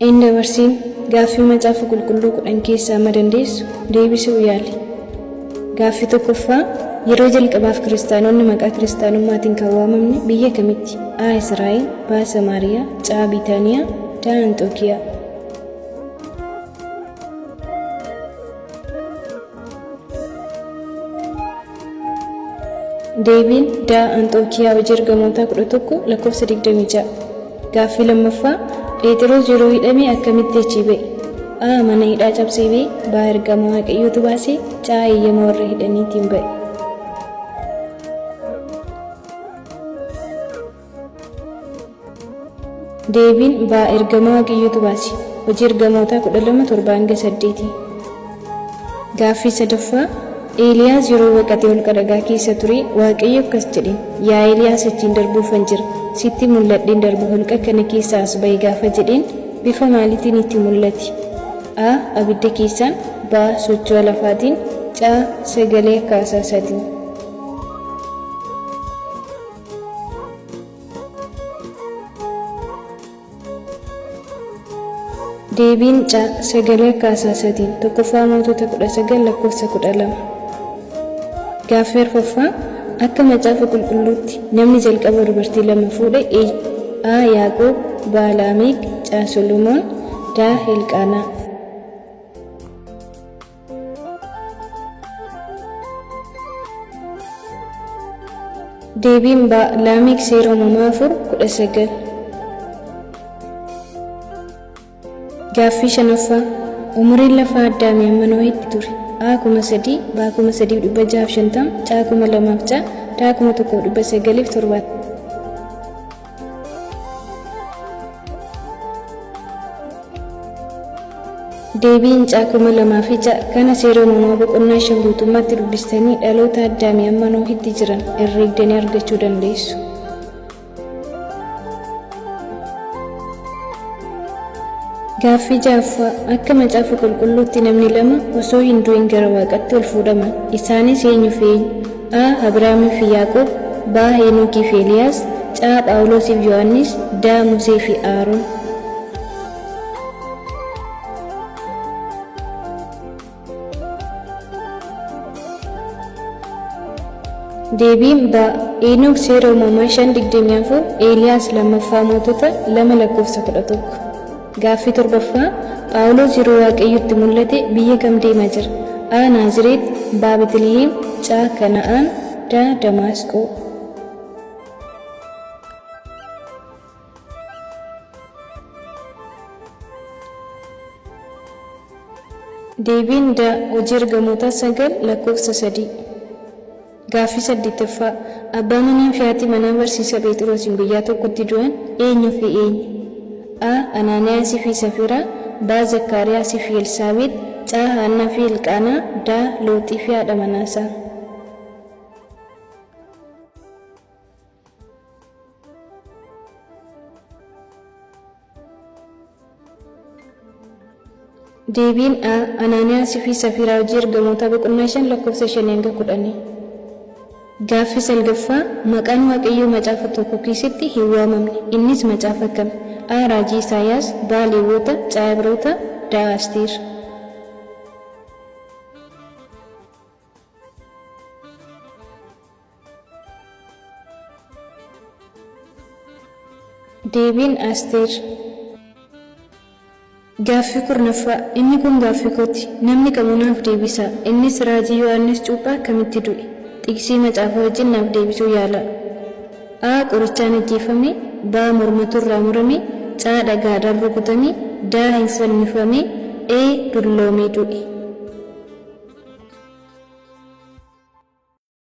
Inni dabarsiin gaaffii macaafa qulqulluu 10 keessaa madandeessu deebisuu yaali. Gaaffii tokkoffaa yeroo jalqabaaf kiristaanonni maqaa kiristaanummaatiin kan waamamne biyya kamitti? A. Israa'el, B. Samaariyaa, C. Biitaaniyaa, D. Anxookiyaa. Deebiin D. Anxookiyaa hojii ergamootaa 11 lakkoofsa 26. Gaaffii lammaffaa Phexros yeroo hidhamee akkamitti achii ba'e? A. Mana hidhaa cabsee ba'e, B. Ergama Waaqayyootu baasee, C. Eeyyama warra hidhaniitiin ba'e. Deebiin B. Ergama Waaqayyootu baase. Hojii ergamootaa 12:7-8. Gaaffii sadaffaa Eeliyaas yeroo waqatee holqa dhagaa keessa ture Waaqayyo akkas jedheen, yaa Eeliyaas achiin darbuufan jira, sitti mul'adheen darbu holqa kana keessaa as ba'i gaafa jedheen bifa maaliitiin itti mul'ate? A. Abidda keessaan, B. Socho'a lafaatiin, C. Sagalee akkaasaa isaatiin. Deebiin C. Sagalee akkaasaa isaatiin. Tokkoffaa Mootota 19 lakkoofsa 12. Gaaffii arfaffaa akka macaafa qulqulluutti namni jalqaba dubartii lama fuudhe A. Yaaqoob, B. Laameek, C. Solomoon, D. Hilqaanaa. Deebiin B. Laameek seera uumamaa 4:19. Gaaffii shanaffaa umuriin lafaa Addaamii hamma Nohitti ture? A. 3,000, B. 3,650, C. 2,000, D. 1,970. Deebiin C. 2,000 fi C. Kana seera uumamaa boqonnaa 5 guutummaatti dubbistanii dhaloota Addaamii hamma Nohitti jiran herreegdanii argachuu dandeessu. Gaaffii ja'affaa akka macaafa qulqulluutti namni lama osoo hin du'in gara Waaqaatti ol fuudhaman. Isaanis eenyu fi eenyu? A. Abrahaamii fi Yaaqoob, B. Henookii fi Eeliyaas, C. Phaawulosii fi Yohaannis, D. Musee fi Aaroon. Deebiin B. Henook seera uumamaa 5:24, Eeliyaas lammaffaa Mootota 2 lakkoofsa 11. Gaaffii torbaffaa Phaawulos yeroo Waaqayyotti mul'ate biyya kam deemaa jira? A. Naazireet, B. Beetliheem, C. Kana'aan, D. Damaasqoo. Deebiin D. Hojii ergamootaa 9 lakkoofsa 3. Gaaffii saddeettaffaa abbaa manaa fi haati manaa barsiisa Phexrosiin guyyaa tokkotti du'an eenyu fi eenyu? A. Anaaniyaasii fi Safiraa, B. Zakkaariyaasii fi Elsaabeet, C. Haannaa fi Hilqaanaa, D. Looxii fi haadha manaasaa. Deebiin A. Anaaniyaasii fi Safiraa hojii ergamootaa boqonnaa 5 lakkoofsa 5-10. Gaaffii salgaffaa maqaan Waaqayyoo macaafa tokko keessatti hin waamamne innis macaafa kam? A. Raajii Isaayaas, B. Lewwota, C. Ibroota, D. Asteer. Deebiin Asteer. Gaaffii kurnaffaa inni kun gaaffii kooti namni kamuu naaf deebisa innis raajii Yohaannis Cuuphaa akkamitti du'e? Xiqsii macaafa wajjin naaf deebisuu yaala. A. Qorichaan ajjeefame, B. Mormatu irraa murame, C. Dhagaadhaan rukutame, D. Hin fannifame, E. Dulloomee du'e.